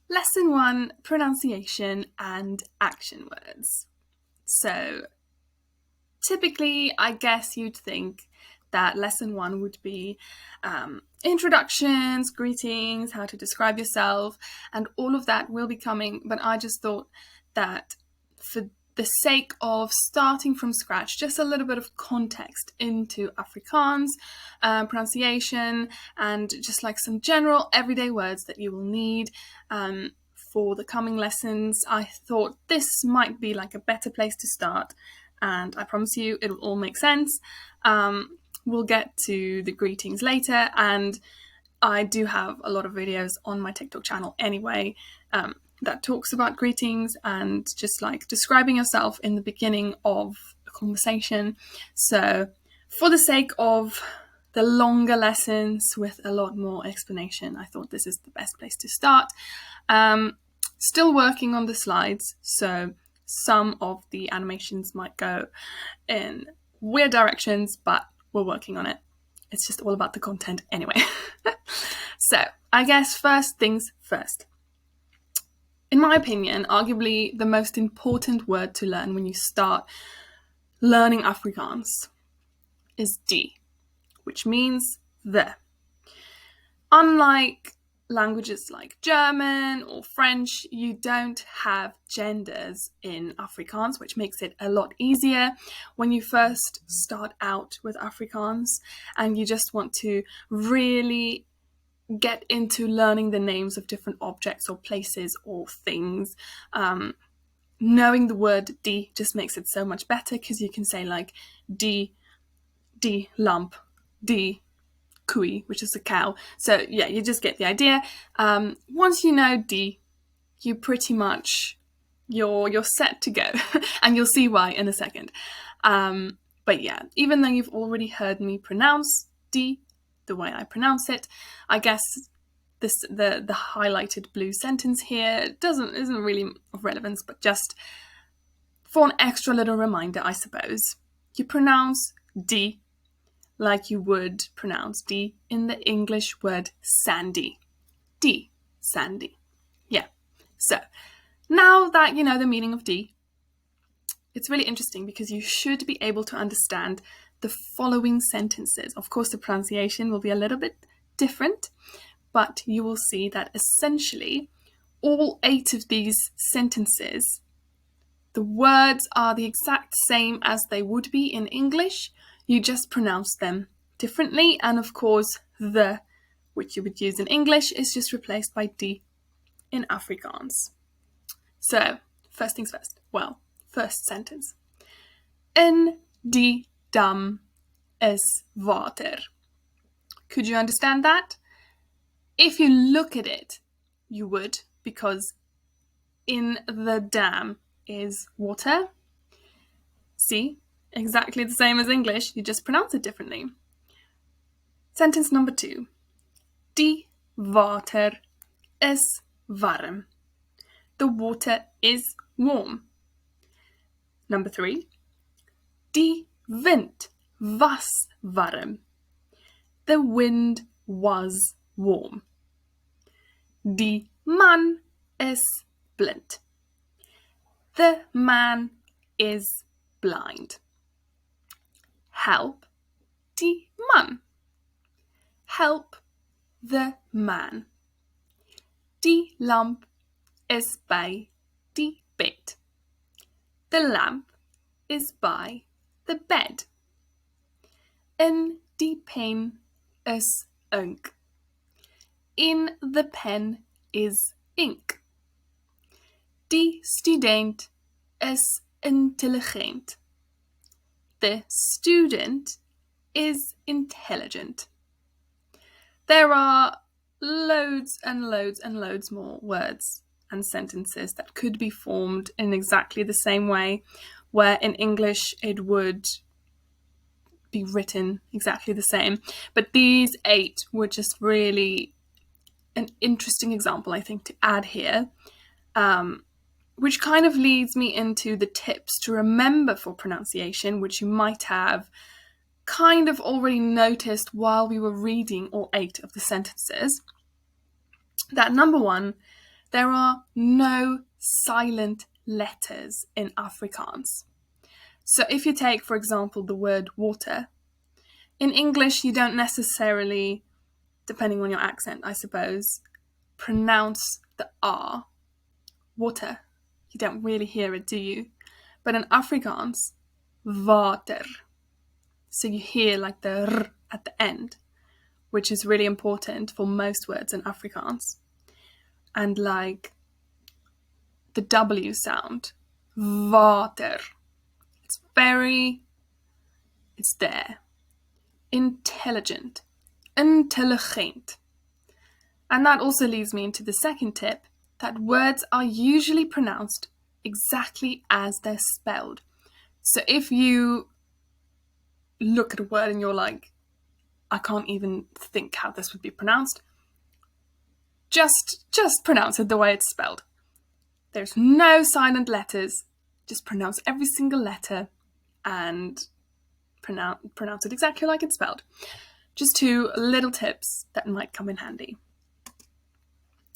Lesson 1, pronunciation and action words. So, typically, I guess you'd think that lesson 1 would be introductions, greetings, how to describe yourself, and all of that will be coming, but I just thought that for the sake of starting from scratch, just a little bit of context into Afrikaans, pronunciation, and just like some general everyday words that you will need for the coming lessons, I thought this might be like a better place to start, and I promise you it will all make sense. We'll get to the greetings later, and I do have a lot of videos on my TikTok channel anyway, that talks about greetings and just like describing yourself in the beginning of a conversation. So for the sake of the longer lessons with a lot more explanation, I thought this is the best place to start. Still working on the slides, so some of the animations might go in weird directions, but we're working on it. It's just all about the content anyway. So, I guess first things first. In my opinion, arguably the most important word to learn when you start learning Afrikaans is die, which means the. Unlike languages like German or French, you don't have genders in Afrikaans, which makes it a lot easier when you first start out with Afrikaans and you just want to really get into learning the names of different objects or places or things. Knowing the word die just makes it so much better because you can say like die lamp, die koei, which is a cow. So yeah, you just get the idea. Once you know die, you pretty much you're set to go, and you'll see why in a second. But yeah, even though you've already heard me pronounce die the way I pronounce it, I guess the highlighted blue sentence here isn't really of relevance, but just for an extra little reminder, I suppose. You pronounce die like you would pronounce die in the English word sandy. Die, sandy. Yeah. So, now that you know the meaning of die, it's really interesting because you should be able to understand the following sentences. Of course, the pronunciation will be a little bit different, but you will see that essentially all 8 of these sentences, the words are the exact same as they would be in English. You just pronounce them differently, and of course, the, which you would use in English, is just replaced by die in Afrikaans. So, first things first. Well, first sentence. In die dam is water. Could you understand that? If you look at it, you would, because in the dam is water. See? Exactly the same as English, you just pronounce it differently. Sentence number 2. Die water is warm. The water is warm. Number 3. Die wind was warm. The wind was warm. Die man is blind. The man is blind. Help die man. Help the man. Die lamp is by die bed. The lamp is by the bed. In die pen is ink. In the pen is ink. Die student is intelligent. The student is intelligent. There are loads and loads and loads more words and sentences that could be formed in exactly the same way, where in English it would be written exactly the same. But these 8 were just really an interesting example, I think, to add here, which kind of leads me into the tips to remember for pronunciation, which you might have kind of already noticed while we were reading all 8 of the sentences. That number 1, There are no silent letters in Afrikaans. So if you take, for example, the word water, in English you don't necessarily, depending on your accent, I suppose, pronounce the R, water. You don't really hear it, do you? But in Afrikaans, water. So you hear like the R at the end, which is really important for most words in Afrikaans. And like the W sound, water. It's there. Intelligent, intelligent. And that also leads me into the second tip, that words are usually pronounced exactly as they're spelled. So if you look at a word and you're like, I can't even think how this would be pronounced, just pronounce it the way it's spelled. There's no silent letters. Just pronounce every single letter and pronounce it exactly like it's spelled. Just 2 little tips that might come in handy.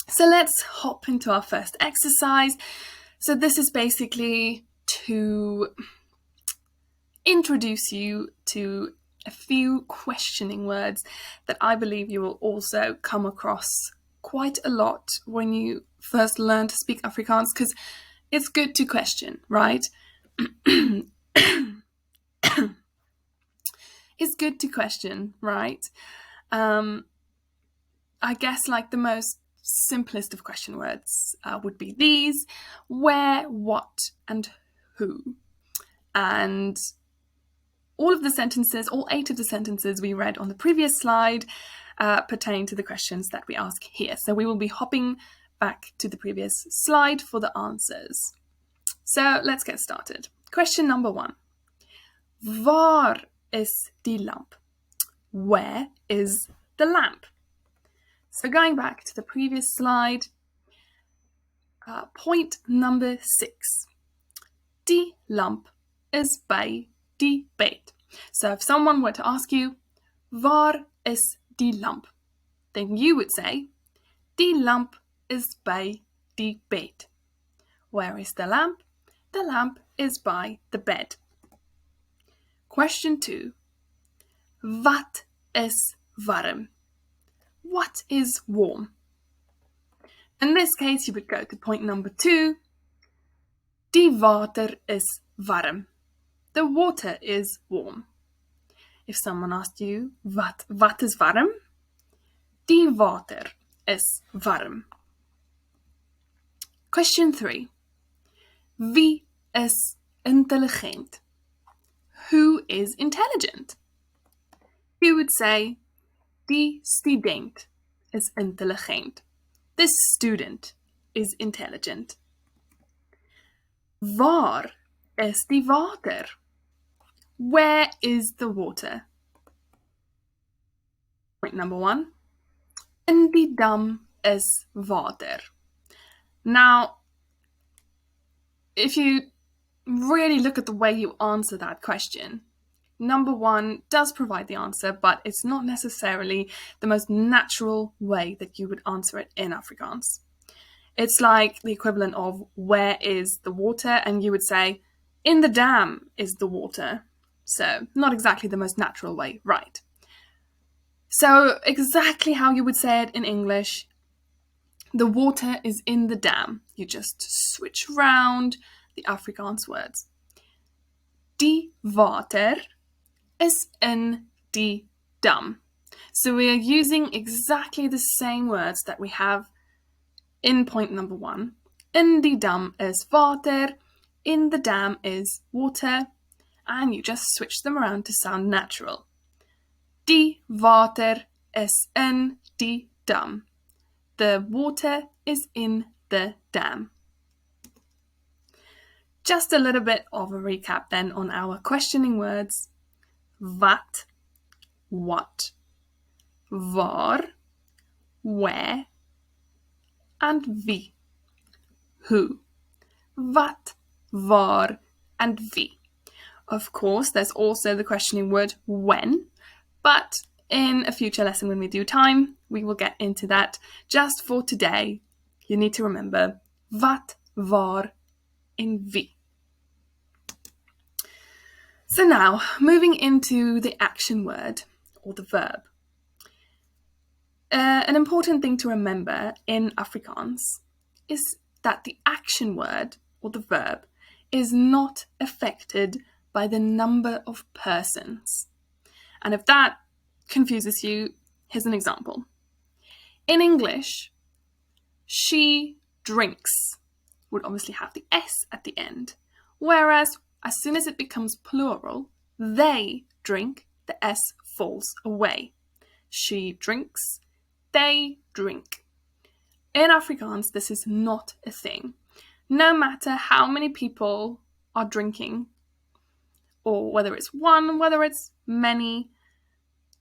So let's hop into our first exercise. So this is basically to introduce you to a few questioning words that I believe you will also come across quite a lot when you first learn to speak Afrikaans, because it's good to question, right? It's good to question, right? I guess like the most simplest of question words would be these: where, what, and who. And all of the sentences, all 8 of the sentences we read on the previous slide pertain to the questions that we ask here. So we will be hopping back to the previous slide for the answers. So let's get started. Question number 1. Waar is die lamp? Where is the lamp? So going back to the previous slide, point number 6. Die lamp is by die bed. So if someone were to ask you, waar is die lamp? Then you would say, die lamp is by die bed. Where is the lamp? The lamp is by the bed. Question 2. Wat is warm? What is warm? In this case, you would go to point number 2. Die water is warm. The water is warm. If someone asked you, wat is warm? Die water is warm. Question 3. Wie is intelligent? Who is intelligent? You would say, die student is intelligent. This student is intelligent. Waar is die water? Where is the water? Point number 1. In die dam is water. Now, if you really look at the way you answer that question, number 1 does provide the answer, but it's not necessarily the most natural way that you would answer it in Afrikaans. It's like the equivalent of where is the water, and you would say, in the dam is the water. So not exactly the most natural way, right? So exactly how you would say it in English, the water is in the dam. You just switch round the Afrikaans words. Die water is in die dam. So we are using exactly the same words that we have in point number 1. In die dam is water, in the dam is water, and you just switch them around to sound natural. Die water is in die dam. The water is in the dam. Just a little bit of a recap then on our questioning words. Wat, what, waar, where, and wie, who. Wat, waar, and wie. Of course, there's also the questioning word when, but in a future lesson when we do time, we will get into that. Just for today, you need to remember wat, var, and wie. So now, moving into the action word, or the verb. An important thing to remember in Afrikaans is that the action word, or the verb, is not affected by the number of persons. And if that confuses you, here's an example. In English, she drinks would obviously have the S at the end, whereas as soon as it becomes plural, they drink, the S falls away. She drinks, they drink. In Afrikaans, this is not a thing. No matter how many people are drinking, or whether it's one, whether it's many,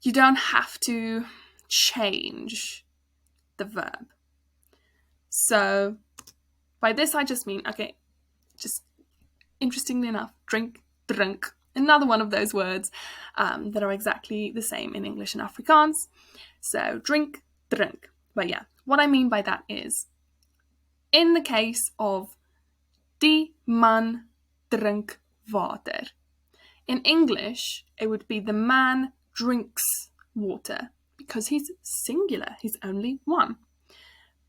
you don't have to change the verb. So by this I just mean, okay, just interestingly enough, drink, drink. Another one of those words that are exactly the same in English and Afrikaans. So drink, drink. But yeah, what I mean by that is, in the case of die man drink water, in English it would be the man drinks water because he's singular, he's only one.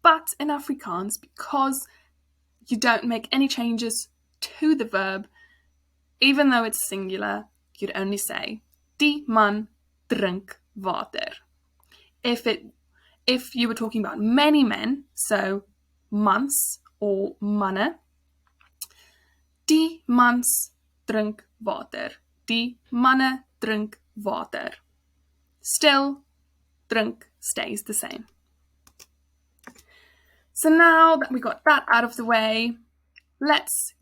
But in Afrikaans, because you don't make any changes to the verb, even though it's singular, you'd only say die man drink water. If you were talking about many men, so mans or manne, die mans drink water. Die manne drink water. Still, drink stays the same. So now that we got that out of the way, let's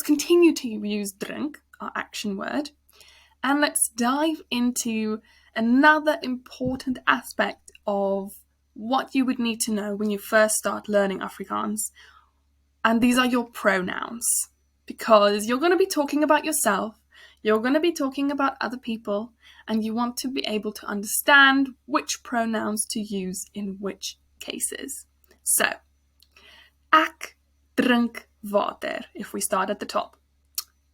continue to use drink, our action word, and let's dive into another important aspect of what you would need to know when you first start learning Afrikaans. And these are your pronouns, because you're going to be talking about yourself, you're going to be talking about other people, and you want to be able to understand which pronouns to use in which cases. So, ek drink water, if we start at the top.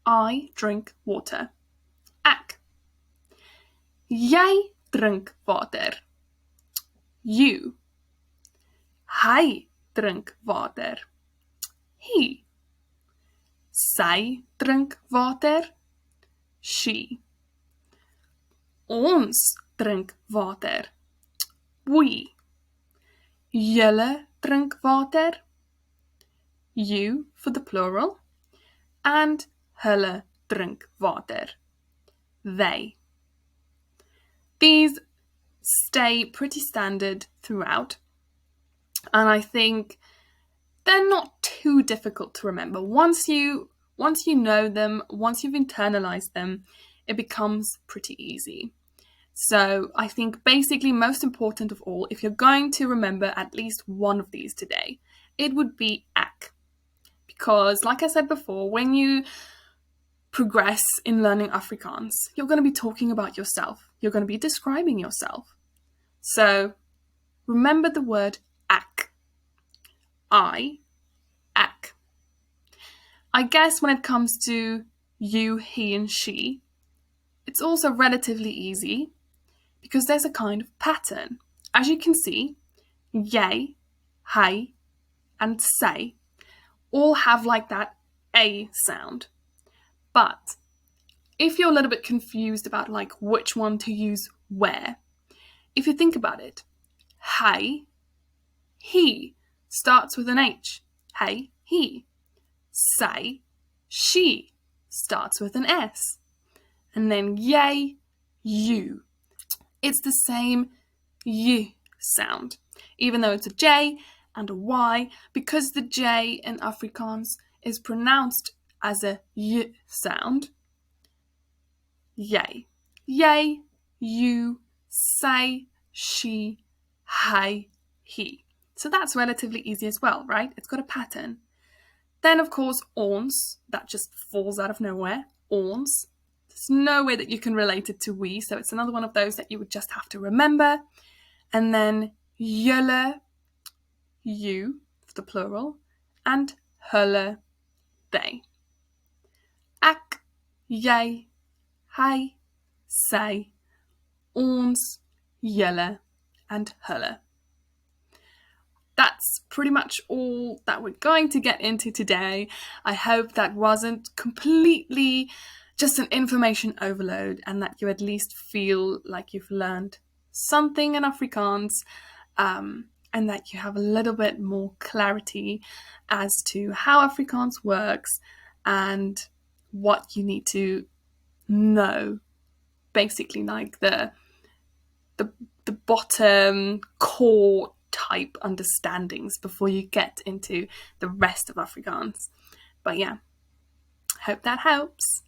I drink water. Ek. Jy drink water. You. Hy drink water. He. Sy drink water. She. Ons drink water. We. Julle drink water. You for the plural. And hulle drink water. They. These stay pretty standard throughout, and I think they're not too difficult to remember. Once you know them, once you've internalized them, it becomes pretty easy. So I think basically most important of all, if you're going to remember at least one of these today, it would be ek. Because like I said before, when you progress in learning Afrikaans, you're going to be talking about yourself. You're going to be describing yourself. So remember the word ek. I, ek. I guess when it comes to you, he, and she, it's also relatively easy because there's a kind of pattern. As you can see, jy, hy, and sy all have like that A sound. But if you're a little bit confused about like which one to use where, if you think about it, hy, he starts with an H. Hey, he. Sy, she starts with an S. And then jy, you. It's the same y sound, even though it's a J and a Y, because the J in Afrikaans is pronounced as a y sound. Jy. Jy, you, sy, she, hy, he. So that's relatively easy as well, right? It's got a pattern. Then, of course, ons, that just falls out of nowhere. Ons. There's no way that you can relate it to we, so it's another one of those that you would just have to remember. And then julle, you, for the plural, and hulle, they. Ek, jy, hy, sy, ons, julle, and hulle. That's pretty much all that we're going to get into today. I hope that wasn't completely just an information overload and that you at least feel like you've learned something in Afrikaans, and that you have a little bit more clarity as to how Afrikaans works and what you need to know. Basically, like the bottom core type understandings before you get into the rest of Afrikaans. But yeah, hope that helps.